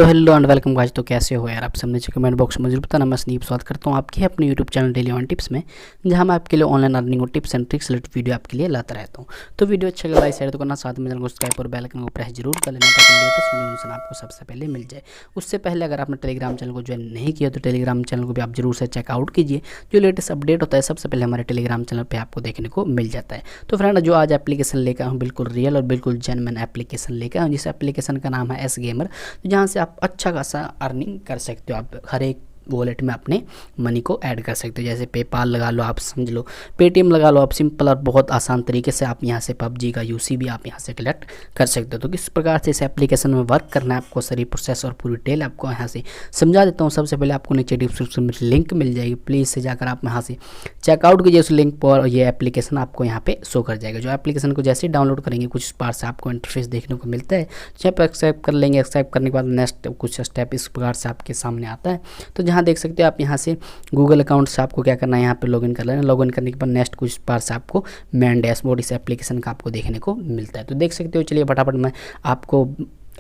तो hello and welcome guys. तो कैसे हो यार आप सब नीचे कमेंट बॉक्स में मुझे बताना। मैं स्नीप स्वागत करता हूँ आपके अपने YouTube channel daily one tips में, जहाँ मैं आपके लिए ऑनलाइन अर्निंग और tips and tricks related video आपके लिए लाता रहता हूँ। तो वीडियो अच्छा लगा लाइक शेयर तो करना, साथ में चैनल को सब्सक्राइब और बेल आइकन को प्रेस जरूर कर लेना ताकि लेटेस्ट नोटिफिकेशन आपको सबसे पहले मिल जाए। उससे पहले अगर आपने टेलीग्राम चैनल को ज्वाइन नहीं किया तो टेलीग्राम चैनल को भी आप जरूर से चेकआउट कीजिए। जो लेटेस्ट अपडेट होता है सबसे पहले हमारे टेलीग्राम चैनल पर आपको देखने को मिल जाता है। तो फ्रेंड, जो आज एप्लीकेशन लेकर हूँ बिल्कुल रियल और बिल्कुल जेन्युइन एप्लीकेशन लेकर हूँ, जिस एप्लीकेशन का नाम है Sgamer, जहाँ से आप अच्छा खासा अर्निंग कर सकते हो। आप हर एक वॉलेट में अपने मनी को ऐड कर सकते हो। जैसे पेपाल लगा लो, आप समझ लो पेटीएम लगा लो। आप सिंपल और बहुत आसान तरीके से आप यहाँ से पबजी का यूसी भी आप यहाँ से कलेक्ट कर सकते हो। तो किस प्रकार से इस एप्लीकेशन में वर्क करना है, आपको सारी प्रोसेस और पूरी डिटेल आपको यहाँ से समझा देता हूँ। सबसे पहले आपको नीचे डिस्क्रिप्शन में लिंक मिल जाएगी, प्लीज़ से जाकर आप यहाँ से चेकआउट कीजिए उस लिंक पर। ये एप्लीकेशन आपको यहाँ पे शो कर जाएगा। जो एप्लीकेशन को जैसे ही डाउनलोड करेंगे कुछ पार्ट से आपको इंटरफेस देखने को मिलता है। जहाँ पर एक्सेप्ट कर लेंगे, एक्सेप्ट करने के बाद नेक्स्ट कुछ स्टेप इस प्रकार से आपके सामने आता है। तो जहाँ देख सकते हो आप यहाँ से गूगल अकाउंट से आपको क्या करना है, यहाँ पे लॉगिन कर लेना। लॉगिन करने के बाद नेक्स्ट कुछ बार से आपको मेन डैशबोर्ड इस एप्लीकेशन का आपको देखने को मिलता है। तो देख सकते हो, चलिए फटाफट मैं आपको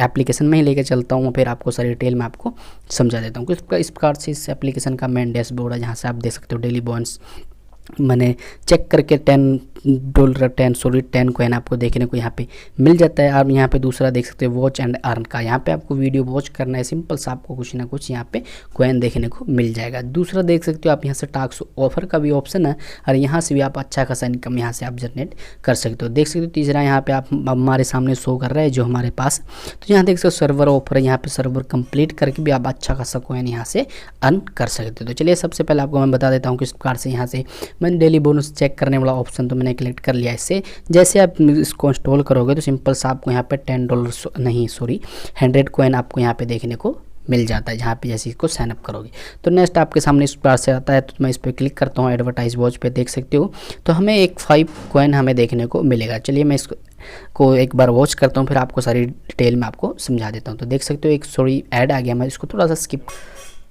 एप्लीकेशन में ही लेकर चलता हूँ, फिर आपको सारी डिटेल में आपको समझा देता हूँ। इस प्रकार से इस एप्लीकेशन का मेन डैशबोर्ड है, जहाँ से आप देख सकते हो डेली बॉन्स मैंने चेक करके $10 कॉइन आपको देखने को यहाँ पे मिल जाता है। और यहाँ पे दूसरा देख सकते हो वॉच एंड अर्न का, यहाँ पे आपको वीडियो वॉच करना है, सिंपल सा आपको कुछ ना कुछ यहाँ पे कॉइन देखने को मिल जाएगा। दूसरा देख सकते हो आप यहाँ से टास्क ऑफर का भी ऑप्शन है, और यहाँ से भी आप अच्छा खासा इनकम यहाँ से आप जनरेट कर सकते हो। देख सकते हो तीसरा यहाँ पे आप हमारे सामने शो कर रहा है जो हमारे पास। तो यहाँ देख सकते हो सर्वर ऑफर है, यहाँ पे सर्वर कंप्लीट करके भी आप अच्छा खासा कॉइन यहाँ से अर्न कर सकते हो। तो चलिए सबसे पहले आपको मैं बता देता हूँ किस प्रकार से यहाँ से मैंने डेली बोनस चेक करने वाला ऑप्शन तो मैंने क्लिक कर लिया। इससे जैसे आप इसको इंस्टॉल करोगे तो सिंपल सा आपको यहाँ पे $100 कॉइन आपको यहाँ पे देखने को मिल जाता है, जहाँ पे जैसे इसको साइन अप करोगे। तो नेक्स्ट आपके सामने इस प्रकार से आता है। तो मैं इस पर क्लिक करता हूँ, एडवर्टाइज वॉच पे देख सकते हो। तो हमें एक 5 कॉइन हमें देखने को मिलेगा। चलिए मैं इसको एक बार वॉच करता हूँ, फिर आपको सारी डिटेल में आपको समझा देता हूँ। तो देख सकते हो एक ऐड आ गया, मैं इसको थोड़ा सा स्किप।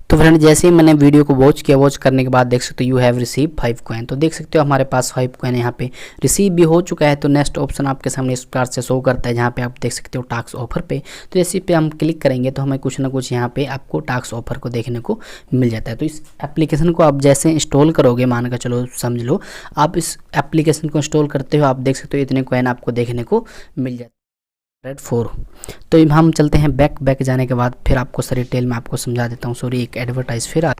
तो फ्रेंड, जैसे ही मैंने वीडियो को वॉच किया, वॉच करने के बाद देख सकते हो यू हैव रिसीव 5 कॉइन। तो देख सकते हो हमारे पास 5 कॉइन यहाँ पे रिसीव भी हो चुका है। तो नेक्स्ट ऑप्शन आपके सामने इस प्रकार से शो करता है, जहाँ पे आप देख सकते हो टास्क ऑफर पे। तो इसी पे हम क्लिक करेंगे तो हमें कुछ ना कुछ यहाँ पे आपको टास्क ऑफर को देखने को मिल जाता है। तो इस एप्लीकेशन को आप जैसे इंस्टॉल करोगे, मान कर चलो समझ लो आप इस एप्लीकेशन को इंस्टॉल करते हो, आप देख सकते हो इतने कॉइन आपको देखने को मिल जाते हैं। रेड 4। तो हम चलते हैं बैक जाने के बाद फिर आपको सारी डिटेल में आपको समझा देता हूँ। सॉरी, एक एडवर्टाइज फिर आ।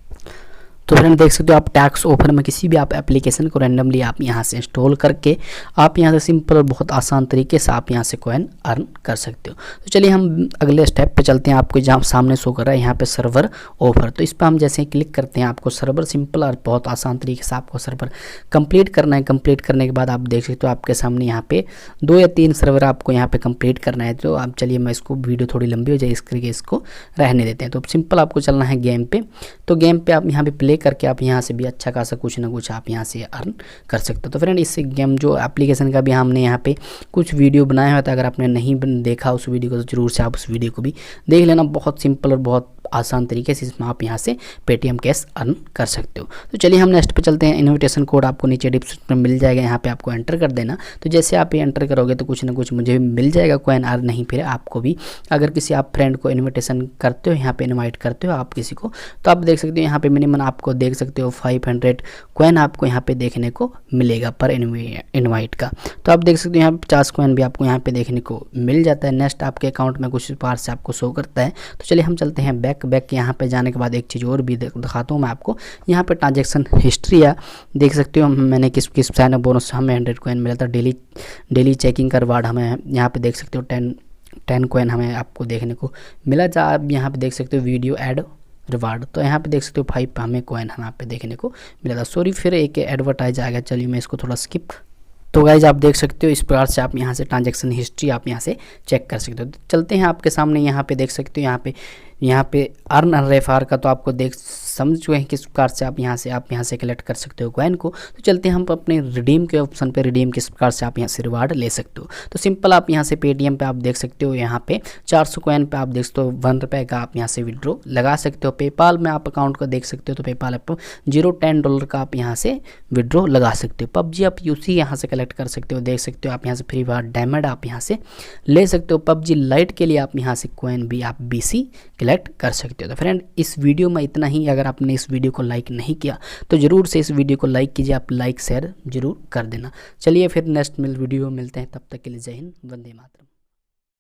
तो फ्रेंड देख सकते हो आप टैक्स ऑफर में किसी भी आप एप्लीकेशन को रैंडमली आप यहाँ से इंस्टॉल करके आप यहाँ से सिंपल और बहुत आसान तरीके से आप यहाँ से कॉइन अर्न कर सकते हो। तो चलिए हम अगले स्टेप पे चलते हैं। आपको जहाँ सामने शो कर रहा है यहाँ पे सर्वर ऑफर, तो इस पर हम जैसे ही क्लिक करते हैं आपको सर्वर सिंपल और बहुत आसान तरीके से आपको सर्वर कंप्लीट करना है। कंप्लीट करने के बाद आप देख सकते हो आपके सामने यहाँ पे 2 या 3 सर्वर आपको यहाँ पे कंप्लीट करना है। तो आप चलिए, मैं इसको वीडियो थोड़ी लंबी हो जाए इस करके इसको रहने देते हैं। तो सिंपल आपको चलना है गेम पे। तो गेम पे आप यहाँ पे प्ले करके आप यहाँ से भी अच्छा खासा कुछ ना कुछ आप यहाँ से अर्न कर सकते हो। तो फ्रेंड, इस गेम जो एप्लीकेशन का भी हमने यहाँ पे कुछ वीडियो बनाया हुआ था, अगर आपने नहीं देखा उस वीडियो को तो जरूर से आप उस वीडियो को भी देख लेना। बहुत सिंपल और बहुत आसान तरीके से इसमें आप यहाँ से पेटीएम कैश अर्न कर सकते हो। तो चलिए हम नेक्स्ट पे चलते हैं। इन्विटेशन कोड आपको नीचे डिस्क्रिप्शन में मिल जाएगा, यहाँ पे आपको एंटर कर देना। तो जैसे आप ये एंटर करोगे तो कुछ ना कुछ मुझे भी मिल जाएगा कॉइन, और नहीं फिर आपको भी अगर किसी आप फ्रेंड को इन्विटेशन करते हो, यहाँ पे इन्वाइट करते हो आप किसी को, तो आप देख सकते हो यहाँ पे मिनिमम आपको देख सकते हो 500 कॉइन आपको यहाँ पे देखने को मिलेगा पर इन्वाइट का। तो आप देख सकते हो यहाँ पे 50 कॉइन भी आपको यहाँ पे देखने को मिल जाता है। नेक्स्ट आपके अकाउंट में कुछ बार से आपको शो करता है। तो चलिए हम चलते हैं बैक यहाँ पे जाने के बाद एक चीज़ और भी दिखाता हूँ मैं आपको। यहाँ पे ट्रांजैक्शन हिस्ट्री है, देख सकते हो मैंने किस साइन अप बोनस हमें 100 कॉइन मिला था। डेली चेकिंग का रिवार्ड हमें यहाँ पे देख सकते हो 10 कॉइन हमें आपको देखने को मिला था। आप यहाँ पे देख सकते हो वीडियो ऐड रिवार्ड, तो यहाँ पे देख सकते हो 5 हमें कॉइन यहाँ पे देखने को मिला था। सॉरी, फिर एक एडवर्टाइज आ गया, चलिए मैं इसको थोड़ा स्किप। तो गाइज आप देख सकते हो इस प्रकार से आप यहाँ से ट्रांजैक्शन हिस्ट्री आप यहाँ से चेक कर सकते हो। तो चलते हैं आपके सामने, यहाँ पे देख सकते हो यहाँ पे अर्न रेफर का तो आपको देख समझ चुके हैं किस प्रकार से आप यहाँ से कलेक्ट कर सकते हो कॉइन को। तो चलते हैं हम अपने रिडीम के ऑप्शन पे, रिडीम किस प्रकार से आप यहाँ से रिवार्ड ले सकते हो। तो सिंपल आप यहाँ से पेटीएम पे आप देख सकते हो, यहाँ पे 400 कॉइन पे आप देख सकते हो 1 रुपये का आप यहाँ से विड्रॉ लगा सकते हो। पेपाल में आप अकाउंट को देख सकते हो, तो पेपाल ऐप $0.10 का आप यहाँ से विड्रॉ लगा सकते हो। पबजी आप यूसी यहाँ से कलेक्ट कर सकते हो, देख सकते हो आप यहाँ से फ्री फायर डायमंड आप यहाँ से ले सकते हो। पबजी लाइट के लिए आप यहाँ से कॉइन भी आप BC कलेक्ट कर सकते हो। तो फ्रेंड इस वीडियो में इतना ही। अगर आपने इस वीडियो को लाइक नहीं किया तो ज़रूर से इस वीडियो को लाइक कीजिए, आप लाइक शेयर जरूर कर देना। चलिए फिर नेक्स्ट वीडियो मिलते हैं, तब तक के लिए जय हिंद, वंदे मातरम।